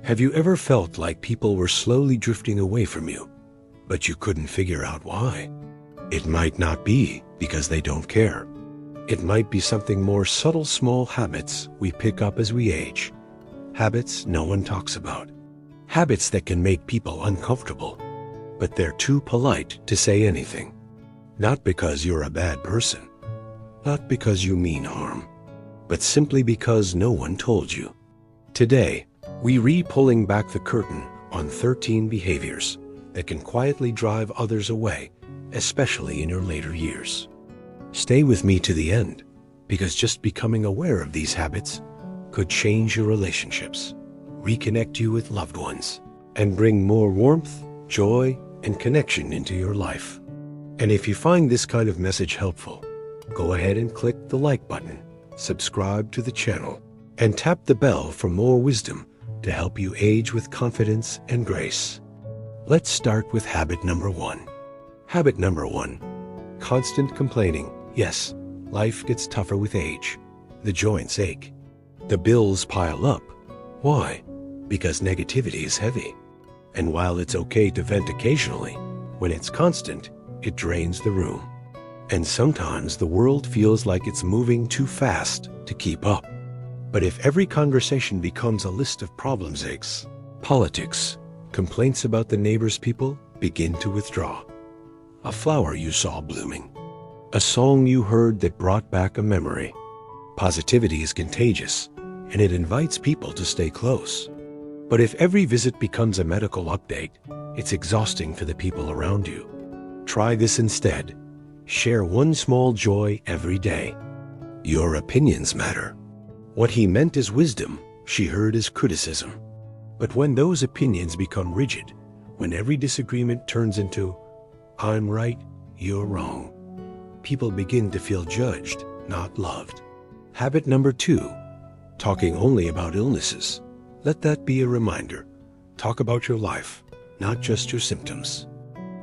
Have you ever felt like people were slowly drifting away from you, but you couldn't figure out why? It might not be because they don't care. It might be something more subtle, small habits we pick up as we age. Habits no one talks about. Habits that can make people uncomfortable, but they're too polite to say anything. Not because you're a bad person, not because you mean harm, but simply because no one told you. Today, we re-pulling back the curtain on 13 behaviors that can quietly drive others away, especially in your later years. Stay with me to the end, because just becoming aware of these habits could change your relationships, reconnect you with loved ones, and bring more warmth, joy, and connection into your life. And if you find this kind of message helpful, go ahead and click the like button, subscribe to the channel, and tap the bell for more wisdom to help you age with confidence and grace. Let's start with habit number 1. Habit number 1, constant complaining. Yes, life gets tougher with age. The joints ache. The bills pile up. Why? Because negativity is heavy. And while it's okay to vent occasionally, when it's constant, it drains the room. And sometimes the world feels like it's moving too fast to keep up. But if every conversation becomes a list of problems, aches, politics, complaints about the neighbor's people begin to withdraw. A flower you saw blooming. A song you heard that brought back a memory. Positivity is contagious, and it invites people to stay close. But if every visit becomes a medical update, it's exhausting for the people around you. Try this instead. Share one small joy every day. Your opinions matter. What he meant as wisdom, she heard as criticism. But when those opinions become rigid, when every disagreement turns into, I'm right, you're wrong, people begin to feel judged, not loved. Habit number 2, talking only about illnesses. Let that be a reminder. Talk about your life, not just your symptoms.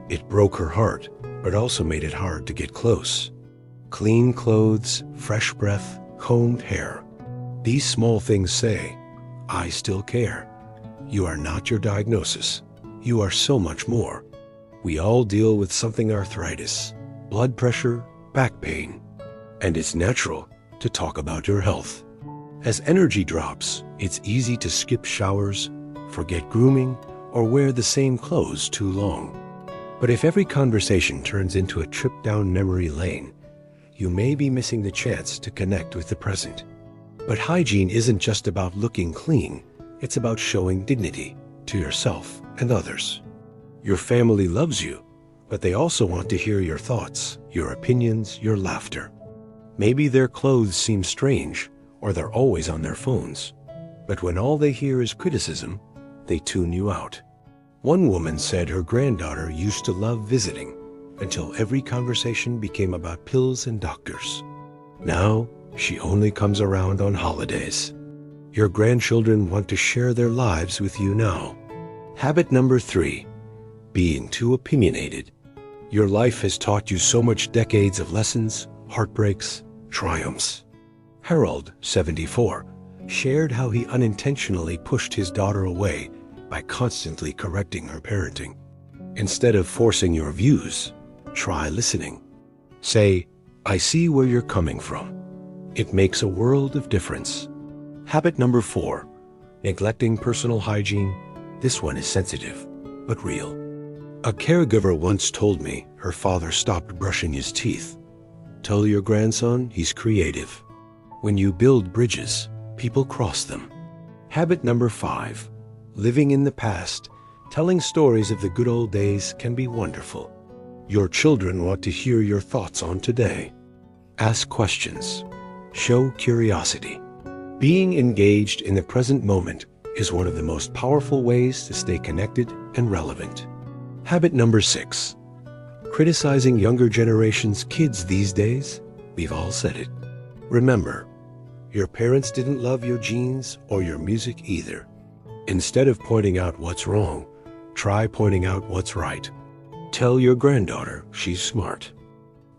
It broke her heart, but also made it hard to get close. Clean clothes, fresh breath, combed hair. These small things say, I still care. You are not your diagnosis. You are so much more. We all deal with something: arthritis, blood pressure, back pain. And it's natural to talk about your health. As energy drops, it's easy to skip showers, forget grooming, or wear the same clothes too long. But if every conversation turns into a trip down memory lane, you may be missing the chance to connect with the present. But hygiene isn't just about looking clean, it's about showing dignity to yourself and others. Your family loves you, but they also want to hear your thoughts, your opinions, your laughter. Maybe their clothes seem strange, or they're always on their phones. But when all they hear is criticism, they tune you out. One woman said her granddaughter used to love visiting until every conversation became about pills and doctors. Now, she only comes around on holidays. Your grandchildren want to share their lives with you now. Habit number 3, being too opinionated. Your life has taught you so much: decades of lessons, heartbreaks, triumphs. Harold, 74, shared how he unintentionally pushed his daughter away by constantly correcting her parenting. Instead of forcing your views, try listening. Say, I see where you're coming from. It makes a world of difference. Habit number 4, neglecting personal hygiene. This one is sensitive, but real. A caregiver once told me her father stopped brushing his teeth. Tell your grandson he's creative. When you build bridges, people cross them. Habit number 5, living in the past. Telling stories of the good old days can be wonderful. Your children want to hear your thoughts on today. Ask questions. Show curiosity. Being engaged in the present moment is one of the most powerful ways to stay connected and relevant. Habit number 6, criticizing younger generation's kids these days. We've all said it. Remember, your parents didn't love your jeans or your music either. Instead of pointing out what's wrong, try pointing out what's right. Tell your granddaughter she's smart.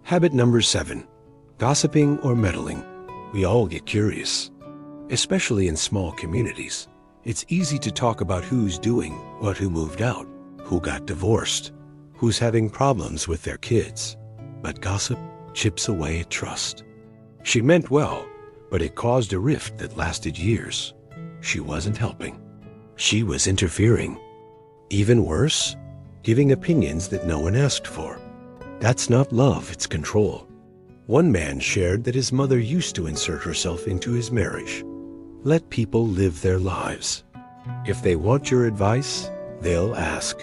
Habit number 7, gossiping or meddling. We all get curious, especially in small communities. It's easy to talk about who's doing what, who moved out, who got divorced, who's having problems with their kids. But gossip chips away at trust. She meant well, but it caused a rift that lasted years. She wasn't helping. She was interfering. Even worse, giving opinions that no one asked for. That's not love, it's control. One man shared that his mother used to insert herself into his marriage. Let people live their lives. If they want your advice, they'll ask.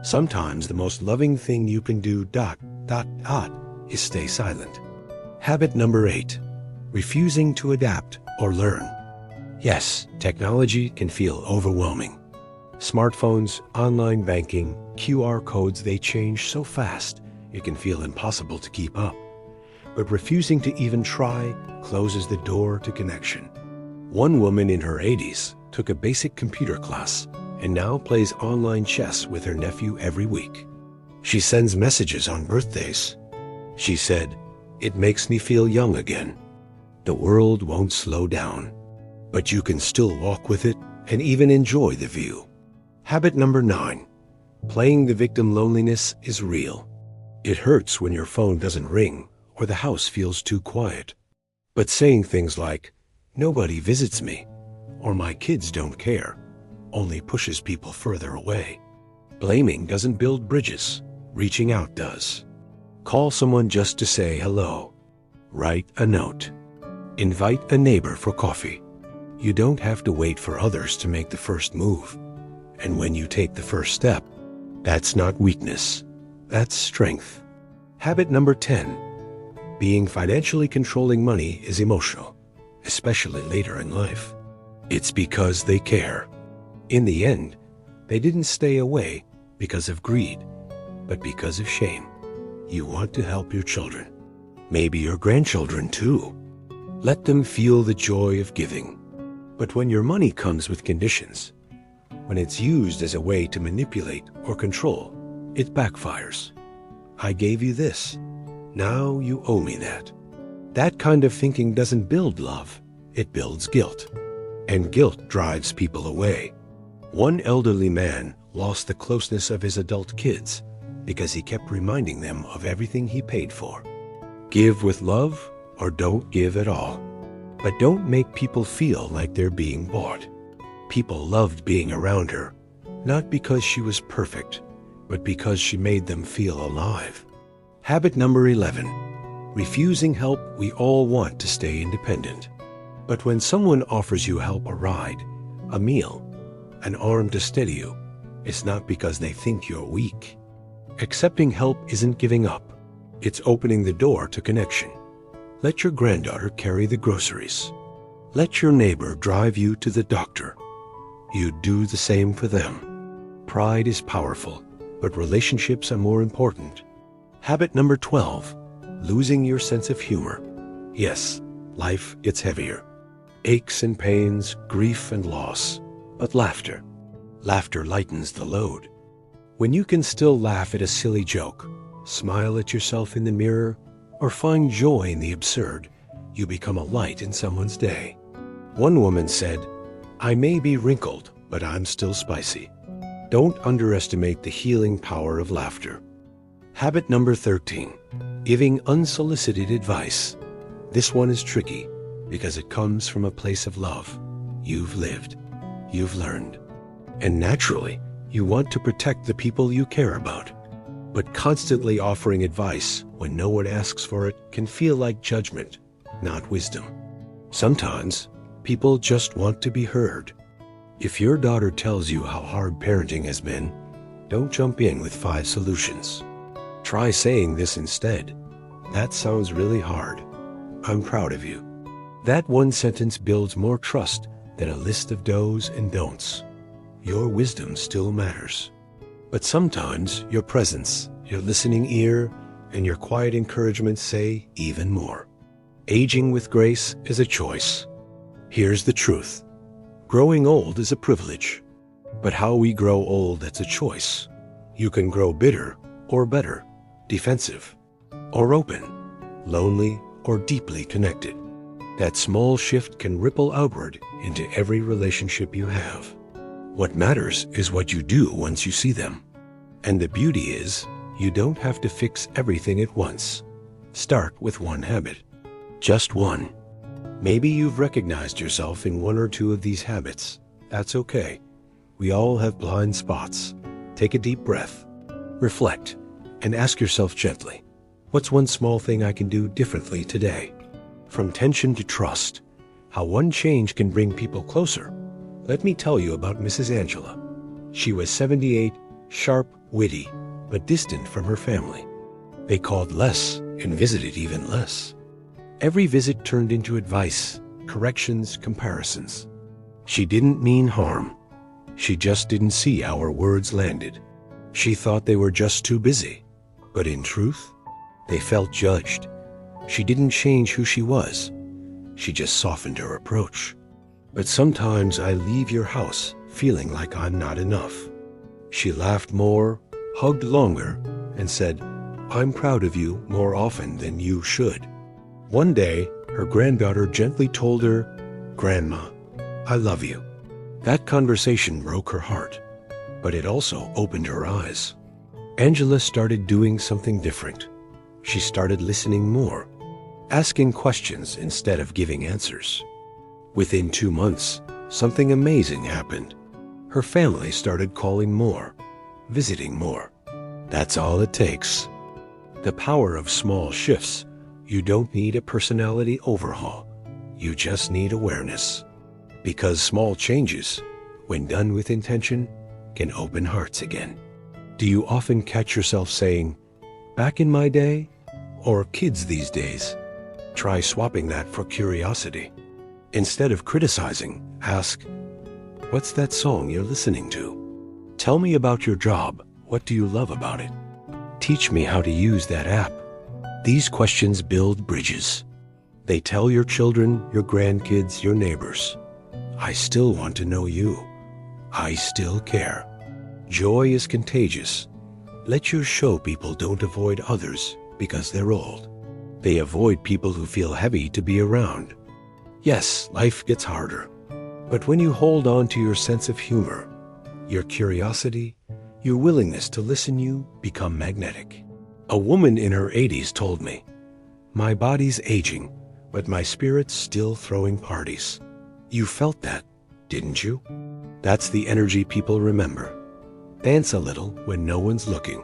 Sometimes the most loving thing you can do ... is stay silent. Habit number 8, refusing to adapt or learn. Yes, technology can feel overwhelming. Smartphones, online banking, QR codes, they change so fast it can feel impossible to keep up. But refusing to even try closes the door to connection. One woman in her 80s took a basic computer class and now plays online chess with her nephew every week. She sends messages on birthdays. She said, "It makes me feel young again." The world won't slow down, but you can still walk with it and even enjoy the view. Habit number 9, playing the victim. Loneliness is real. It hurts when your phone doesn't ring or the house feels too quiet. But saying things like, "Nobody visits me," or "My kids don't care," only pushes people further away. Blaming doesn't build bridges. Reaching out does. Call someone just to say hello. Write a note. Invite a neighbor for coffee. You don't have to wait for others to make the first move. And when you take the first step, that's not weakness. That's strength. Habit number 10. Being financially controlling money is emotional, especially later in life. It's because they care. In the end, they didn't stay away because of greed, but because of shame. You want to help your children, maybe your grandchildren too. Let them feel the joy of giving. But when your money comes with conditions, when it's used as a way to manipulate or control, it backfires. I gave you this. Now you owe me that. That kind of thinking doesn't build love. It builds guilt. And guilt drives people away. One elderly man lost the closeness of his adult kids because he kept reminding them of everything he paid for. Give with love or don't give at all. But don't make people feel like they're being bought. People loved being around her, not because she was perfect, but because she made them feel alive. Habit number 11. Refusing help. We all want to stay independent. But when someone offers you help, a ride, a meal, an arm to steady you, it's not because they think you're weak. Accepting help isn't giving up. It's opening the door to connection. Let your granddaughter carry the groceries. Let your neighbor drive you to the doctor. You do the same for them. Pride is powerful, but relationships are more important. Habit number 12. Losing your sense of humor. Yes, life gets heavier. Aches and pains, grief and loss. But laughter. Laughter lightens the load. When you can still laugh at a silly joke, smile at yourself in the mirror, or find joy in the absurd, you become a light in someone's day. One woman said, "I may be wrinkled, but I'm still spicy." Don't underestimate the healing power of laughter. Habit number 13. Giving unsolicited advice. This one is tricky because it comes from a place of love. You've lived. You've learned. And naturally, you want to protect the people you care about. But constantly offering advice when no one asks for it can feel like judgment, not wisdom. Sometimes, people just want to be heard. If your daughter tells you how hard parenting has been, don't jump in with 5 solutions. Try saying this instead. "That sounds really hard. I'm proud of you." That one sentence builds more trust than a list of do's and don'ts. Your wisdom still matters. But sometimes your presence, your listening ear, and your quiet encouragement say even more. Aging with grace is a choice. Here's the truth. Growing old is a privilege. But how we grow old, that's a choice. You can grow bitter or better, defensive or open, lonely or deeply connected. That small shift can ripple outward into every relationship you have. What matters is what you do once you see them. And the beauty is, you don't have to fix everything at once. Start with one habit. Just one. Maybe you've recognized yourself in one or two of these habits. That's okay. We all have blind spots. Take a deep breath. Reflect, and ask yourself gently, what's one small thing I can do differently today? From tension to trust, how one change can bring people closer. Let me tell you about Mrs. Angela. She was 78, sharp, witty, but distant from her family. They called less and visited even less. Every visit turned into advice, corrections, comparisons. She didn't mean harm. She just didn't see how her words landed. She thought they were just too busy. But in truth, they felt judged. She didn't change who she was. She just softened her approach. But sometimes I leave your house feeling like I'm not enough. She laughed more, hugged longer, and said, I'm proud of you more often than you should. One day, her granddaughter gently told her, Grandma, I love you. That conversation broke her heart, but it also opened her eyes. Angela started doing something different. She started listening more, asking questions instead of giving answers. Within 2 months, something amazing happened. Her family started calling more, visiting more. That's all it takes. The power of small shifts. You don't need a personality overhaul. You just need awareness. Because small changes, when done with intention, can open hearts again. Do you often catch yourself saying, back in my day, or kids these days? Try swapping that for curiosity. Instead of criticizing, ask, what's that song you're listening to? Tell me about your job. What do you love about it? Teach me how to use that app. These questions build bridges. They tell your children, your grandkids, your neighbors, I still want to know you. I still care. Joy is contagious. Let your show people don't avoid others because they're old. They avoid people who feel heavy to be around. Yes, life gets harder. But when you hold on to your sense of humor, your curiosity, your willingness to listen, you become magnetic. A woman in her 80s told me, my body's aging, but my spirit's still throwing parties. You felt that, didn't you? That's the energy people remember. Dance a little when no one's looking.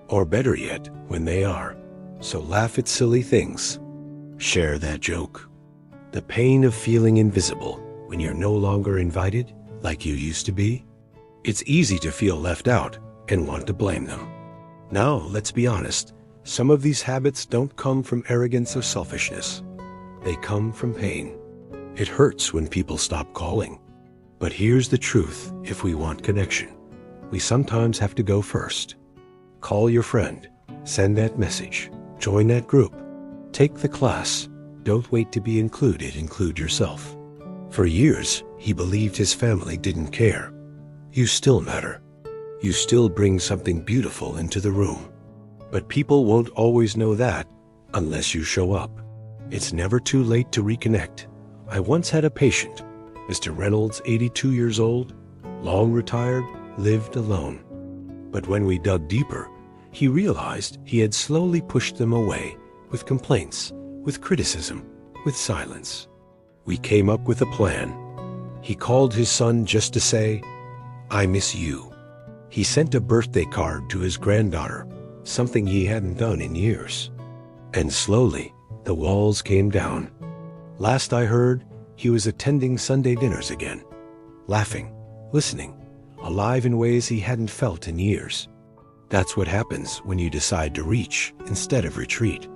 Or better yet, when they are. So laugh at silly things. Share that joke. The pain of feeling invisible when you're no longer invited like you used to be. It's easy to feel left out and want to blame them. Now, let's be honest. Some of these habits don't come from arrogance or selfishness. They come from pain. It hurts when people stop calling. But here's the truth: if we want connection, we sometimes have to go first. Call your friend, send that message, join that group, take the class. Don't wait to be included, include yourself. For years, he believed his family didn't care. You still matter. You still bring something beautiful into the room. But people won't always know that unless you show up. It's never too late to reconnect. I once had a patient, Mr. Reynolds, 82 years old, long retired, lived alone. But when we dug deeper, he realized he had slowly pushed them away with complaints, with criticism, with silence. We came up with a plan. He called his son just to say, I miss you. He sent a birthday card to his granddaughter, something he hadn't done in years. And slowly, the walls came down. Last I heard, he was attending Sunday dinners again, laughing, listening, alive in ways he hadn't felt in years. That's what happens when you decide to reach instead of retreat.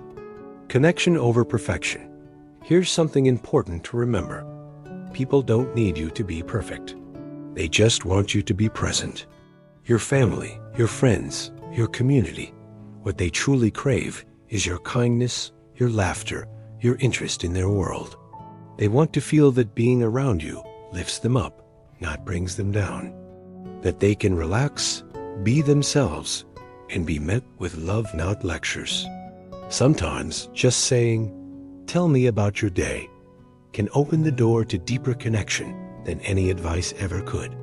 Connection over perfection. Here's something important to remember. People don't need you to be perfect. They just want you to be present. Your family, your friends, your community, what they truly crave is your kindness, your laughter, your interest in their world. They want to feel that being around you lifts them up, not brings them down. That they can relax, be themselves, and be met with love, not lectures. Sometimes just saying, tell me about your day, can open the door to deeper connection than any advice ever could.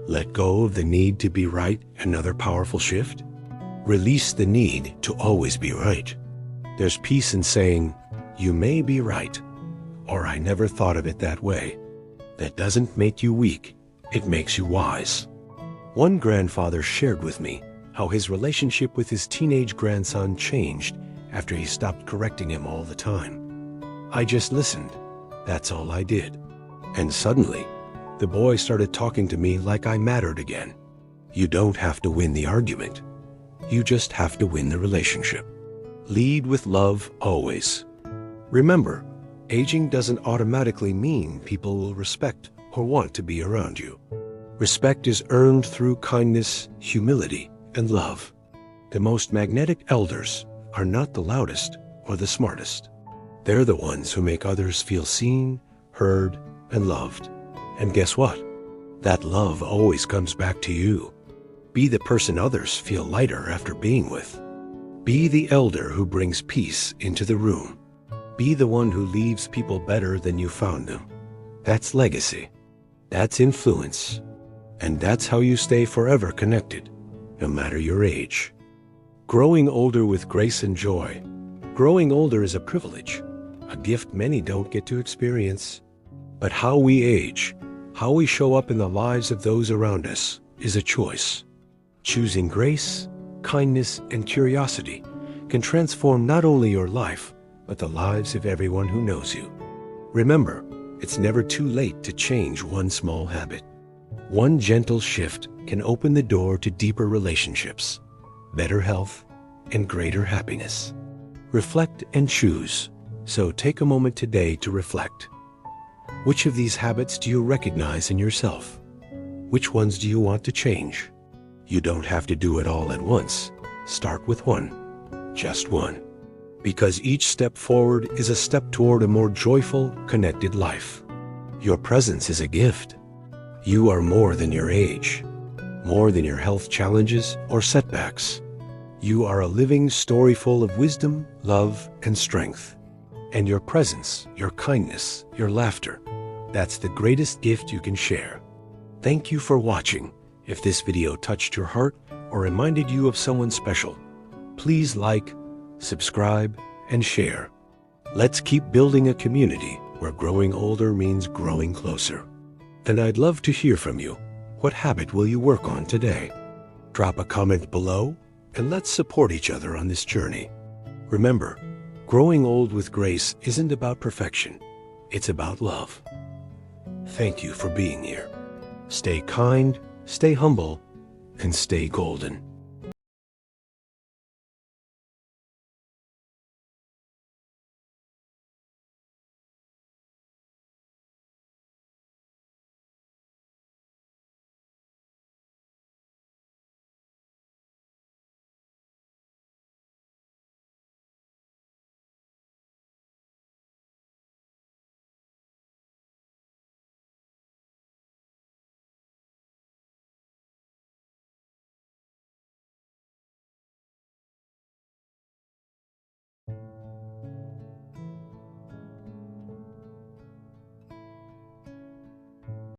Let go of the need to be right, another powerful shift. Release the need to always be right. There's peace in saying, "You may be right," or "I never thought of it that way." That doesn't make you weak, it makes you wise. One grandfather shared with me how his relationship with his teenage grandson changed after he stopped correcting him all the time. "I just listened. That's all I did. And suddenly, the boy started talking to me like I mattered again." You don't have to win the argument. You just have to win the relationship. Lead with love always. Remember, aging doesn't automatically mean people will respect or want to be around you. Respect is earned through kindness, humility, and love. The most magnetic elders are not the loudest or the smartest. They're the ones who make others feel seen, heard, and loved. And guess what? That love always comes back to you. Be the person others feel lighter after being with. Be the elder who brings peace into the room. Be the one who leaves people better than you found them. That's legacy. That's influence. And that's how you stay forever connected, no matter your age. Growing older with grace and joy. Growing older is a privilege, a gift many don't get to experience. But how we age, how we show up in the lives of those around us, is a choice. Choosing grace, kindness, and curiosity can transform not only your life, but the lives of everyone who knows you. Remember, it's never too late to change one small habit. One gentle shift can open the door to deeper relationships, better health, and greater happiness. Reflect and choose. So take a moment today to reflect. Which of these habits do you recognize in yourself? Which ones do you want to change? You don't have to do it all at once. Start with one. Just one. Because each step forward is a step toward a more joyful, connected life. Your presence is a gift. You are more than your age, more than your health challenges or setbacks. You are a living story full of wisdom, love, and strength. And your presence, your kindness, your laughter, that's the greatest gift you can share. Thank you for watching. If this video touched your heart or reminded you of someone special, please like, subscribe, and share. Let's keep building a community where growing older means growing closer. And I'd love to hear from you. What habit will you work on today? Drop a comment below and let's support each other on this journey. Remember, growing old with grace isn't about perfection. It's about love. Thank you for being here. Stay kind, stay humble, and stay golden.